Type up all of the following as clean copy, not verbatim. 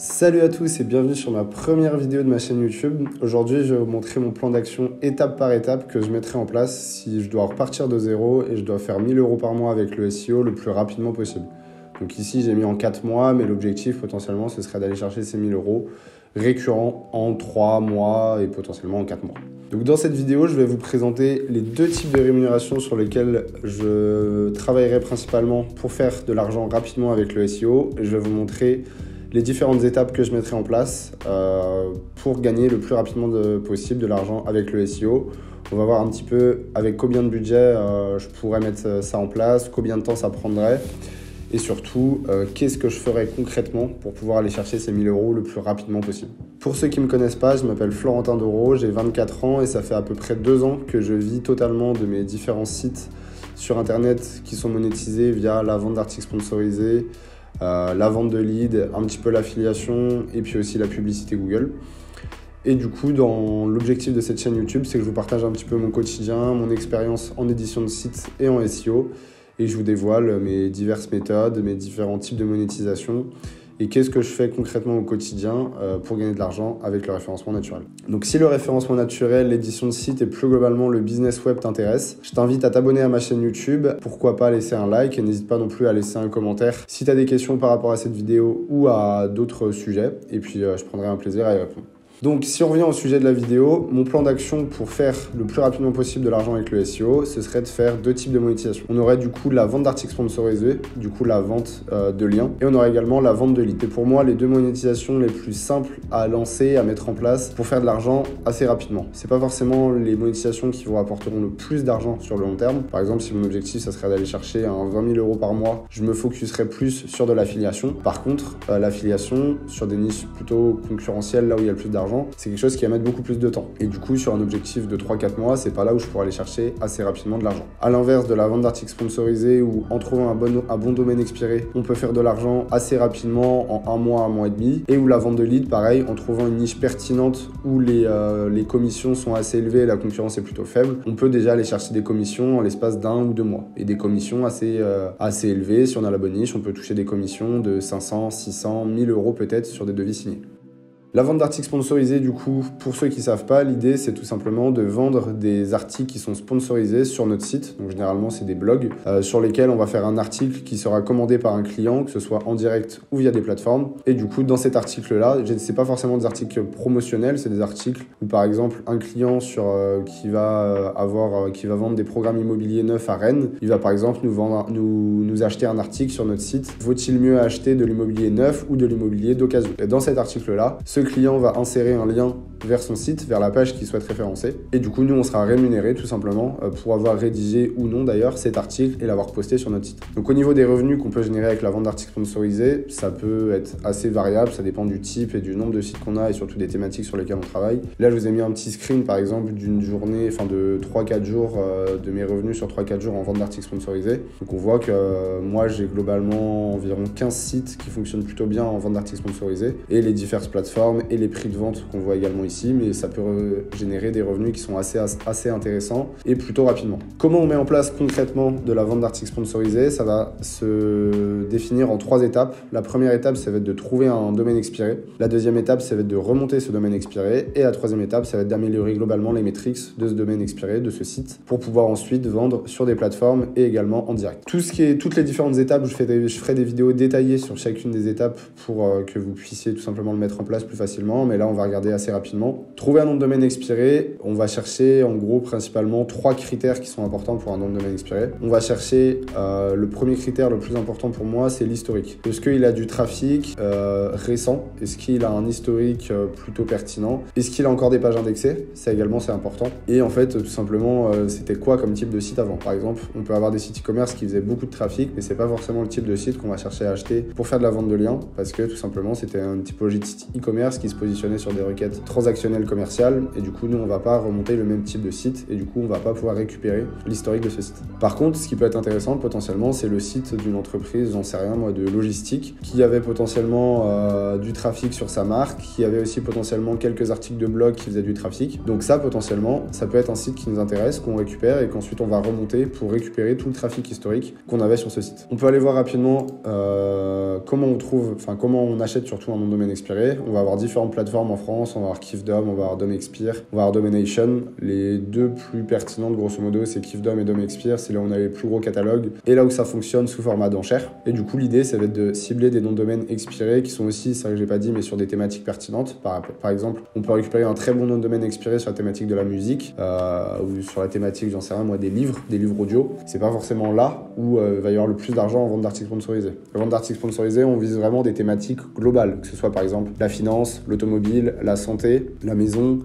Salut à tous et bienvenue sur ma première vidéo de ma chaîne YouTube. Aujourd'hui, je vais vous montrer mon plan d'action étape par étape que je mettrai en place si je dois repartir de zéro et je dois faire 1000 € par mois avec le SEO le plus rapidement possible. Donc ici, j'ai mis en 4 mois, mais l'objectif potentiellement, ce serait d'aller chercher ces 1000 € récurrents en 3 mois et potentiellement en 4 mois. Donc dans cette vidéo, je vais vous présenter les deux types de rémunération sur lesquels je travaillerai principalement pour faire de l'argent rapidement avec le SEO et je vais vous montrer les différentes étapes que je mettrai en place pour gagner le plus rapidement possible de l'argent avec le SEO. On va voir un petit peu avec combien de budget je pourrais mettre ça en place, combien de temps ça prendrait et surtout qu'est-ce que je ferais concrètement pour pouvoir aller chercher ces 1000 € le plus rapidement possible. Pour ceux qui ne me connaissent pas, je m'appelle Florentin Dereau, j'ai 24 ans et ça fait à peu près 2 ans que je vis totalement de mes différents sites sur internet qui sont monétisés via la vente d'articles sponsorisés, la vente de leads, un petit peu l'affiliation et puis aussi la publicité Google. Et du coup, dans l'objectif de cette chaîne YouTube, c'est que je vous partage un petit peu mon quotidien, mon expérience en édition de sites et en SEO. Et je vous dévoile mes diverses méthodes, mes différents types de monétisation et qu'est-ce que je fais concrètement au quotidien pour gagner de l'argent avec le référencement naturel. Donc si le référencement naturel, l'édition de site et plus globalement le business web t'intéresse, je t'invite à t'abonner à ma chaîne YouTube, pourquoi pas laisser un like et n'hésite pas non plus à laisser un commentaire si tu as des questions par rapport à cette vidéo ou à d'autres sujets et puis je prendrai un plaisir à y répondre. Donc si on revient au sujet de la vidéo, mon plan d'action pour faire le plus rapidement possible de l'argent avec le SEO, ce serait de faire deux types de monétisation. On aurait du coup la vente d'articles sponsorisés, du coup la vente de liens, et on aurait également la vente de leads. Et pour moi, les deux monétisations les plus simples à lancer, à mettre en place pour faire de l'argent assez rapidement. C'est pas forcément les monétisations qui vous rapporteront le plus d'argent sur le long terme. Par exemple, si mon objectif, ça serait d'aller chercher un 20 000 € par mois, je me focuserais plus sur de l'affiliation. Par contre, l'affiliation sur des niches plutôt concurrentielles, là où il y a le plus d'argent, c'est quelque chose qui va mettre beaucoup plus de temps. Et du coup, sur un objectif de 3-4 mois, c'est pas là où je pourrais aller chercher assez rapidement de l'argent. À l'inverse de la vente d'articles sponsorisés où en trouvant un bon domaine expiré, on peut faire de l'argent assez rapidement en 1 mois et demi. Et où la vente de leads, pareil, en trouvant une niche pertinente où les commissions sont assez élevées et la concurrence est plutôt faible, on peut déjà aller chercher des commissions en l'espace d'1 ou 2 mois. Et des commissions assez élevées. Si on a la bonne niche, on peut toucher des commissions de 500, 600, 1000 € peut-être sur des devis signés. La vente d'articles sponsorisés, du coup, pour ceux qui ne savent pas, l'idée c'est tout simplement de vendre des articles qui sont sponsorisés sur notre site. Donc généralement c'est des blogs sur lesquels on va faire un article qui sera commandé par un client, que ce soit en direct ou via des plateformes. Et du coup dans cet article-là, c'est pas forcément des articles promotionnels, c'est des articles où par exemple un client qui va vendre des programmes immobiliers neufs à Rennes, il va par exemple nous acheter un article sur notre site. Vaut-il mieux acheter de l'immobilier neuf ou de l'immobilier d'occasion? Et dans cet article-là, ce client va insérer un lien vers son site, vers la page qu'il souhaite référencer. Et du coup, nous, on sera rémunéré tout simplement pour avoir rédigé ou non d'ailleurs cet article et l'avoir posté sur notre site. Donc au niveau des revenus qu'on peut générer avec la vente d'articles sponsorisés, ça peut être assez variable, ça dépend du type et du nombre de sites qu'on a et surtout des thématiques sur lesquelles on travaille. Là, je vous ai mis un petit screen par exemple d'une journée, de 3-4 jours, de mes revenus sur 3-4 jours en vente d'articles sponsorisés. Donc on voit que moi, j'ai globalement environ 15 sites qui fonctionnent plutôt bien en vente d'articles sponsorisés et les diverses plateformes et les prix de vente qu'on voit également ici, mais ça peut générer des revenus qui sont assez intéressants et plutôt rapidement. Comment on met en place concrètement de la vente d'articles sponsorisés? Ça va se définir en 3 étapes. La première étape, ça va être de trouver un domaine expiré. La deuxième étape, ça va être de remonter ce domaine expiré. Et la troisième étape, ça va être d'améliorer globalement les métriques de ce domaine expiré, de ce site, pour pouvoir ensuite vendre sur des plateformes et également en direct. Toutes les différentes étapes, je ferai des vidéos détaillées sur chacune des étapes pour que vous puissiez tout simplement le mettre en place plus facilement, mais là on va regarder assez rapidement. Trouver un nom de domaine expiré, on va chercher en gros principalement 3 critères qui sont importants pour un nom de domaine expiré. On va chercher le premier critère le plus important pour moi, c'est l'historique. Est-ce qu'il a du trafic récent? Est-ce qu'il a un historique plutôt pertinent? Est-ce qu'il a encore des pages indexées? Ça également c'est important. Et en fait tout simplement c'était quoi comme type de site avant? Par exemple, on peut avoir des sites e-commerce qui faisaient beaucoup de trafic, mais c'est pas forcément le type de site qu'on va chercher à acheter pour faire de la vente de liens, parce que tout simplement c'était une typologie de site e-commerce qui se positionnait sur des requêtes transactionnelles transactionnel commercial et du coup nous on va pas remonter le même type de site et du coup on va pas pouvoir récupérer l'historique de ce site. Par contre, ce qui peut être intéressant potentiellement, c'est le site d'une entreprise, j'en sais rien moi, de logistique, qui avait potentiellement du trafic sur sa marque, qui avait aussi potentiellement quelques articles de blog qui faisaient du trafic. Donc ça potentiellement, ça peut être un site qui nous intéresse, qu'on récupère et qu'ensuite on va remonter pour récupérer tout le trafic historique qu'on avait sur ce site. On peut aller voir rapidement comment on achète surtout un nom de domaine expiré. On va avoir différentes plateformes en France, on va avoir Kifdom, on va avoir DomExpire, on va avoir Domination. Les deux plus pertinentes grosso modo, c'est Kifdom et DomExpire, c'est là où on a les plus gros catalogues et là où ça fonctionne sous format d'enchère. Et du coup l'idée ça va être de cibler des noms de domaine expirés qui sont aussi, c'est vrai que j'ai pas dit, mais sur des thématiques pertinentes. Par exemple, on peut récupérer un très bon nom de domaine expiré sur la thématique de la musique ou sur la thématique, j'en sais rien moi, des livres audio. C'est pas forcément là où va y avoir le plus d'argent en vente d'articles sponsorisés. En vente d'articles sponsorisés, on vise vraiment des thématiques globales, que ce soit par exemple la finance, l'automobile, la santé, la maison,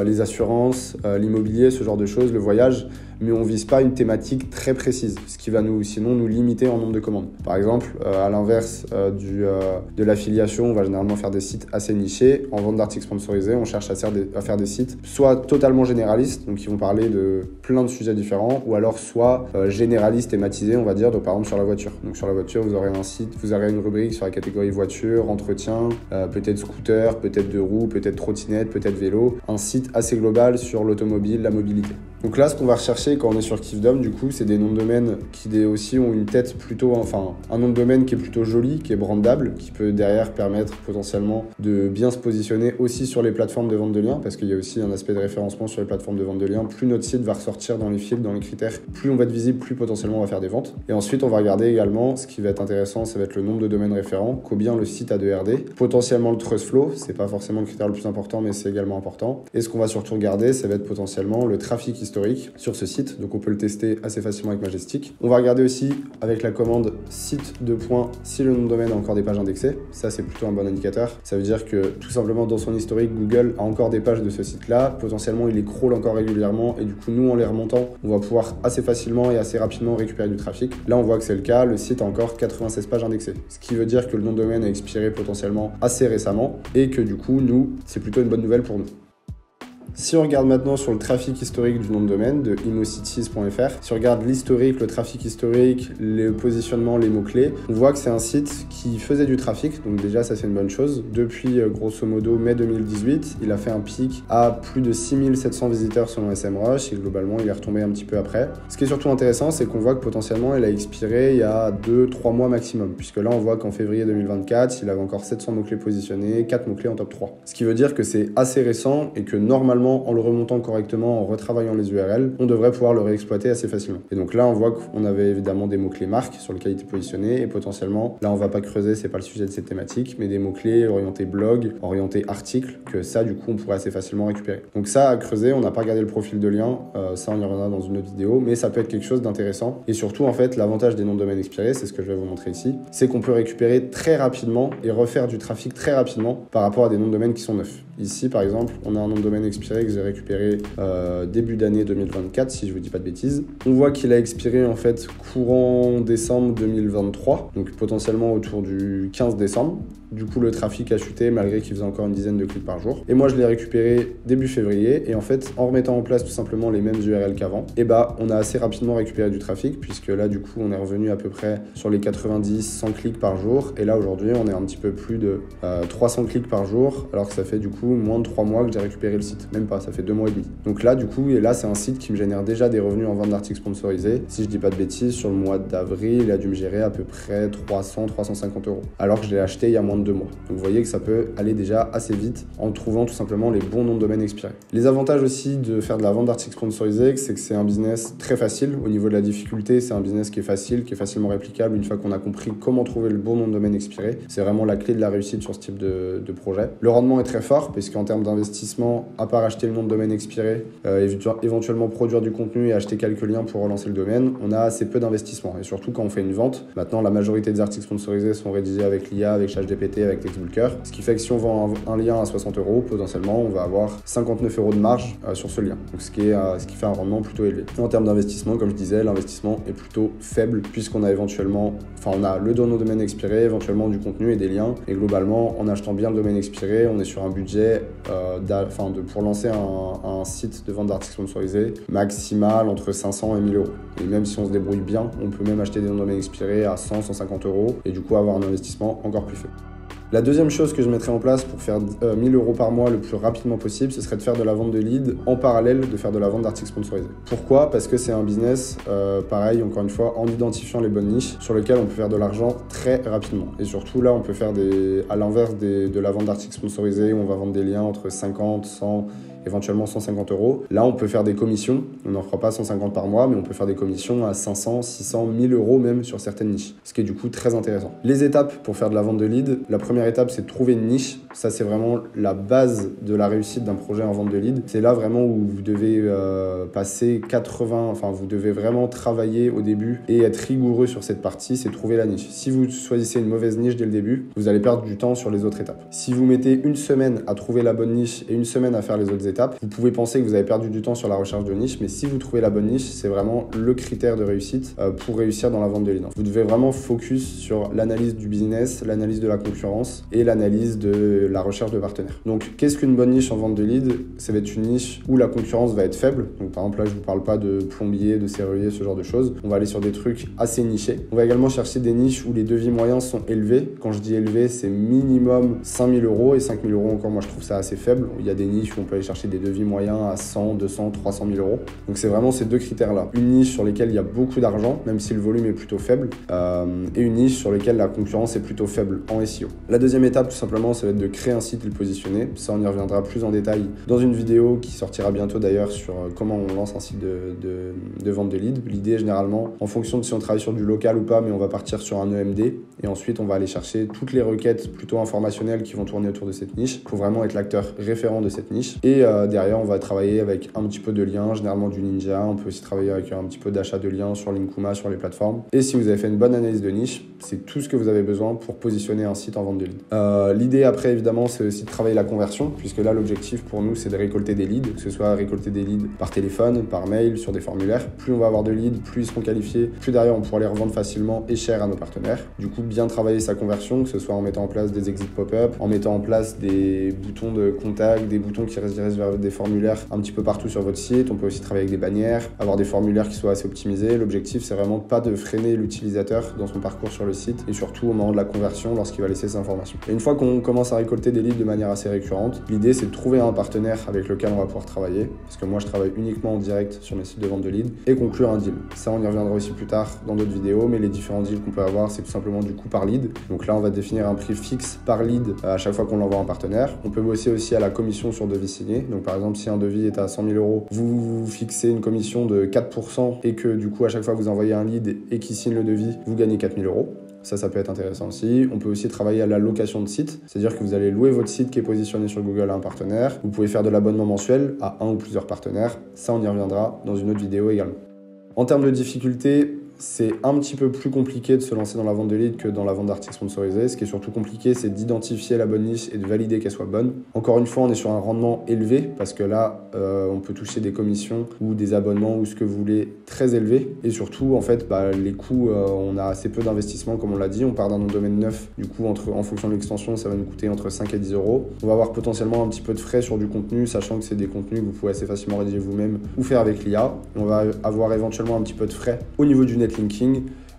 les assurances, l'immobilier, ce genre de choses, le voyage, mais on vise pas une thématique très précise, ce qui va sinon nous limiter en nombre de commandes. Par exemple, à l'inverse de l'affiliation, on va généralement faire des sites assez nichés. En vente d'articles sponsorisés, on cherche à faire des sites soit totalement généralistes, donc qui vont parler de plein de sujets différents, ou alors soit généralistes, thématisés, on va dire, donc par exemple sur la voiture. Donc sur la voiture, vous aurez un site, vous aurez une rubrique sur la catégorie voiture, entretien, peut-être scooter, peut-être deux roues, peut-être trottinette, peut-être vélo. Un site assez global sur l'automobile, la mobilité. Donc là, ce qu'on va rechercher quand on est sur Kifdom, du coup, c'est des noms de domaine qui aussi ont une tête plutôt, un nom de domaine qui est plutôt joli, qui est brandable, qui peut derrière permettre potentiellement de bien se positionner aussi sur les plateformes de vente de liens, parce qu'il y a aussi un aspect de référencement sur les plateformes de vente de liens. Plus notre site va ressortir dans les fils, dans les critères, plus on va être visible, plus potentiellement on va faire des ventes. Et ensuite, on va regarder également, ce qui va être intéressant, ça va être le nombre de domaines référents, combien le site a de RD, potentiellement le trust flow, c'est pas forcément le critère le plus important, mais c'est également important. Et ce qu'on va surtout regarder, ça va être potentiellement le trafic historique sur ce site, donc on peut le tester assez facilement avec Majestic. On va regarder aussi avec la commande site si le nom de domaine a encore des pages indexées. Ça, c'est plutôt un bon indicateur. Ça veut dire que tout simplement dans son historique, Google a encore des pages de ce site-là. Potentiellement, il les crawl encore régulièrement et du coup, nous, en les remontant, on va pouvoir assez facilement et assez rapidement récupérer du trafic. Là, on voit que c'est le cas. Le site a encore 96 pages indexées, ce qui veut dire que le nom de domaine a expiré potentiellement assez récemment et que du coup, nous, c'est plutôt une bonne nouvelle pour nous. Si on regarde maintenant sur le trafic historique du nom de domaine de imocities.fr, si on regarde l'historique, le trafic historique, le positionnement, les mots-clés, on voit que c'est un site qui faisait du trafic, donc déjà ça c'est une bonne chose. Depuis grosso modo mai 2018, il a fait un pic à plus de 6700 visiteurs selon SEMrush et globalement il est retombé un petit peu après. Ce qui est surtout intéressant, c'est qu'on voit que potentiellement il a expiré il y a 2-3 mois maximum, puisque là on voit qu'en février 2024, il avait encore 700 mots-clés positionnés, 4 mots-clés en top 3. Ce qui veut dire que c'est assez récent et que normalement, en le remontant correctement, en retravaillant les URL, on devrait pouvoir le réexploiter assez facilement. Et donc là, on voit qu'on avait évidemment des mots-clés marques sur lesquels il était positionné et potentiellement, là, on va pas creuser, c'est pas le sujet de cette thématique, mais des mots-clés orientés blog, orientés article, que ça, du coup, on pourrait assez facilement récupérer. Donc ça, à creuser, on n'a pas regardé le profil de lien, ça, on y reviendra dans une autre vidéo, mais ça peut être quelque chose d'intéressant. Et surtout, en fait, l'avantage des noms de domaine expirés, c'est ce que je vais vous montrer ici, c'est qu'on peut récupérer très rapidement et refaire du trafic très rapidement par rapport à des noms de domaine qui sont neufs. Ici, par exemple, on a un nom de domaine expiré que j'ai récupéré début d'année 2024, si je vous dis pas de bêtises. On voit qu'il a expiré en fait courant décembre 2023, donc potentiellement autour du 15 décembre. Du coup, le trafic a chuté malgré qu'il faisait encore une dizaine de clics par jour. Et moi, je l'ai récupéré début février. Et en fait, en remettant en place tout simplement les mêmes URL qu'avant, et bah, on a assez rapidement récupéré du trafic puisque là, du coup, on est revenu à peu près sur les 90-100 clics par jour. Et là, aujourd'hui, on est un petit peu plus de 300 clics par jour, alors que ça fait du coup moins de 3 mois que j'ai récupéré le site. Même pas, ça fait 2 mois et demi. Donc là, du coup, et là, c'est un site qui me génère déjà des revenus en vente d'articles sponsorisés. Si je dis pas de bêtises, sur le mois d'avril, il a dû me gérer à peu près 300-350 euros. Alors que je l'ai acheté il y a moins de 2 mois. Donc vous voyez que ça peut aller déjà assez vite en trouvant tout simplement les bons noms de domaine expirés. Les avantages aussi de faire de la vente d'articles sponsorisés, c'est que c'est un business très facile. Au niveau de la difficulté, c'est un business qui est facile, qui est facilement réplicable une fois qu'on a compris comment trouver le bon nom de domaine expiré. C'est vraiment la clé de la réussite sur ce type de projet. Le rendement est très fort puisqu'en termes d'investissement, à part acheter le nom de domaine expiré, éventuellement produire du contenu et acheter quelques liens pour relancer le domaine, on a assez peu d'investissement. Et surtout quand on fait une vente, maintenant la majorité des articles sponsorisés sont rédigés avec l'IA, avec ChatGPT, avec Textbooker. Ce qui fait que si on vend un lien à 60 €, potentiellement on va avoir 59 € de marge sur ce lien. Donc ce qui fait un rendement plutôt élevé. Et en termes d'investissement, comme je disais, l'investissement est plutôt faible puisqu'on a on a le domaine expiré, éventuellement du contenu et des liens. Et globalement, en achetant bien le domaine expiré, on est sur un budget pour lancer un site de vente d'articles sponsorisés maximal entre 500 et 1000 €. Et même si on se débrouille bien, on peut même acheter des domaines expirés à 100, 150 € et du coup avoir un investissement encore plus faible. La deuxième chose que je mettrais en place pour faire 1000 € par mois le plus rapidement possible, ce serait de faire de la vente de leads en parallèle de faire de la vente d'articles sponsorisés. Pourquoi ? Parce que c'est un business, pareil, encore une fois, en identifiant les bonnes niches sur lesquelles on peut faire de l'argent très rapidement. Et surtout, là, on peut faire à l'inverse de la vente d'articles sponsorisés où on va vendre des liens entre 50, 100, éventuellement 150 €. Là, on peut faire des commissions. On n'en fera pas 150 par mois, mais on peut faire des commissions à 500, 600, 1000 € même sur certaines niches, ce qui est du coup très intéressant. Les étapes pour faire de la vente de leads, la première étape, c'est de trouver une niche. Ça, c'est vraiment la base de la réussite d'un projet en vente de leads. C'est là vraiment où vous devez vous devez vraiment travailler au début et être rigoureux sur cette partie, c'est trouver la niche. Si vous choisissez une mauvaise niche dès le début, vous allez perdre du temps sur les autres étapes. Si vous mettez une semaine à trouver la bonne niche et une semaine à faire les autres étapes, vous pouvez penser que vous avez perdu du temps sur la recherche de niche, mais si vous trouvez la bonne niche, c'est vraiment le critère de réussite pour réussir dans la vente de leads. Vous devez vraiment focus sur l'analyse du business, l'analyse de la concurrence et l'analyse de la recherche de partenaires. Donc, qu'est-ce qu'une bonne niche en vente de leads ? Ça va être une niche où la concurrence va être faible. Donc, par exemple, là, je vous parle pas de plombier, de serrurier, ce genre de choses. On va aller sur des trucs assez nichés. On va également chercher des niches où les devis moyens sont élevés. Quand je dis élevé, c'est minimum 5000 € et 5000 € encore, moi, je trouve ça assez faible. Il y a des niches où on peut aller chercher des devis moyens à 100, 200, 300 000 €. Donc, c'est vraiment ces deux critères-là. Une niche sur lesquelles il y a beaucoup d'argent, même si le volume est plutôt faible, et une niche sur laquelle la concurrence est plutôt faible en SEO. La deuxième étape, tout simplement, ça va être de créer un site et le positionner. Ça, on y reviendra plus en détail dans une vidéo qui sortira bientôt d'ailleurs sur comment on lance un site de vente de leads. L'idée, généralement, en fonction de si on travaille sur du local ou pas, mais on va partir sur un EMD et ensuite on va aller chercher toutes les requêtes plutôt informationnelles qui vont tourner autour de cette niche pour vraiment être l'acteur référent de cette niche. Et derrière, on va travailler avec un petit peu de liens, généralement du Ninja. On peut aussi travailler avec un petit peu d'achat de liens sur Linkuma, sur les plateformes. Et si vous avez fait une bonne analyse de niche, c'est tout ce que vous avez besoin pour positionner un site en vente de leads. L'idée après, évidemment, c'est aussi de travailler la conversion, puisque là, l'objectif pour nous, c'est de récolter des leads, que ce soit récolter des leads par téléphone, par mail, sur des formulaires. Plus on va avoir de leads, plus ils seront qualifiés, plus derrière, on pourra les revendre facilement et cher à nos partenaires. Du coup, bien travailler sa conversion, que ce soit en mettant en place des exit pop-up, en mettant en place des boutons de contact, des boutons qui redirigent vers des formulaires un petit peu partout sur votre site. On peut aussi travailler avec des bannières, avoir des formulaires qui soient assez optimisés. L'objectif, c'est vraiment pas de freiner l'utilisateur dans son parcours sur le site et surtout au moment de la conversion lorsqu'il va laisser ses informations. Et une fois qu'on commence à récolter des leads de manière assez récurrente, l'idée, c'est de trouver un partenaire avec lequel on va pouvoir travailler, parce que moi, je travaille uniquement en direct sur mes sites de vente de leads, et conclure un deal. Ça, on y reviendra aussi plus tard dans d'autres vidéos, mais les différents deals qu'on peut avoir, c'est tout simplement du coût par lead. Donc là, on va définir un prix fixe par lead à chaque fois qu'on l'envoie à un partenaire. On peut bosser aussi à la commission sur devis signé. Donc par exemple, si un devis est à 100 000 €, vous fixez une commission de 4% et que du coup, à chaque fois que vous envoyez un lead et qu'il signe le devis, vous gagnez 4 000 €. Ça peut être intéressant aussi. On peut aussi travailler à la location de site, c'est-à-dire que vous allez louer votre site qui est positionné sur Google à un partenaire. Vous pouvez faire de l'abonnement mensuel à un ou plusieurs partenaires. Ça, on y reviendra dans une autre vidéo également. En termes de difficulté, c'est un petit peu plus compliqué de se lancer dans la vente de leads que dans la vente d'articles sponsorisés. Ce qui est surtout compliqué, c'est d'identifier la bonne niche et de valider qu'elle soit bonne. Encore une fois, on est sur un rendement élevé parce que là, on peut toucher des commissions ou des abonnements ou ce que vous voulez très élevés. Et surtout, en fait, les coûts, on a assez peu d'investissement, comme on l'a dit. On part d'un nom de domaine neuf. Du coup, en fonction de l'extension, ça va nous coûter entre 5 et 10 €. On va avoir potentiellement un petit peu de frais sur du contenu, sachant que c'est des contenus que vous pouvez assez facilement rédiger vous-même ou faire avec l'IA. On va avoir éventuellement un petit peu de frais au niveau du netlinking.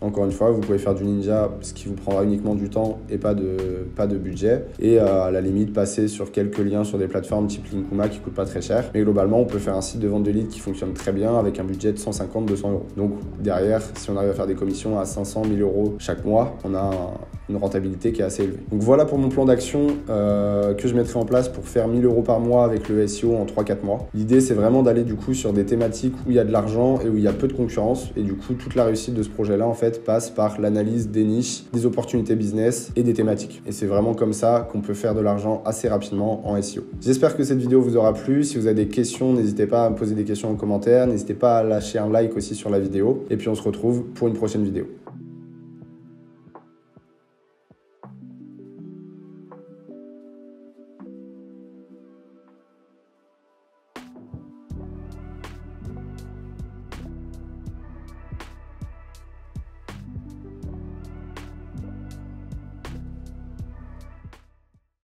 Encore une fois, vous pouvez faire du Ninja, ce qui vous prendra uniquement du temps et pas de budget. Et à la limite, passer sur quelques liens sur des plateformes type Linkuma qui ne coûtent pas très cher. Mais globalement, on peut faire un site de vente de leads qui fonctionne très bien avec un budget de 150-200 €. Donc derrière, si on arrive à faire des commissions à 500 000 € chaque mois, on a une rentabilité qui est assez élevée. Donc voilà pour mon plan d'action que je mettrai en place pour faire 1000 € par mois avec le SEO en 3-4 mois. L'idée, c'est vraiment d'aller du coup sur des thématiques où il y a de l'argent et où il y a peu de concurrence. Et du coup, toute la réussite de ce projet-là, en fait, passe par l'analyse des niches, des opportunités business et des thématiques. Et c'est vraiment comme ça qu'on peut faire de l'argent assez rapidement en SEO. J'espère que cette vidéo vous aura plu. Si vous avez des questions, n'hésitez pas à me poser des questions en commentaire. N'hésitez pas à lâcher un like aussi sur la vidéo. Et puis on se retrouve pour une prochaine vidéo.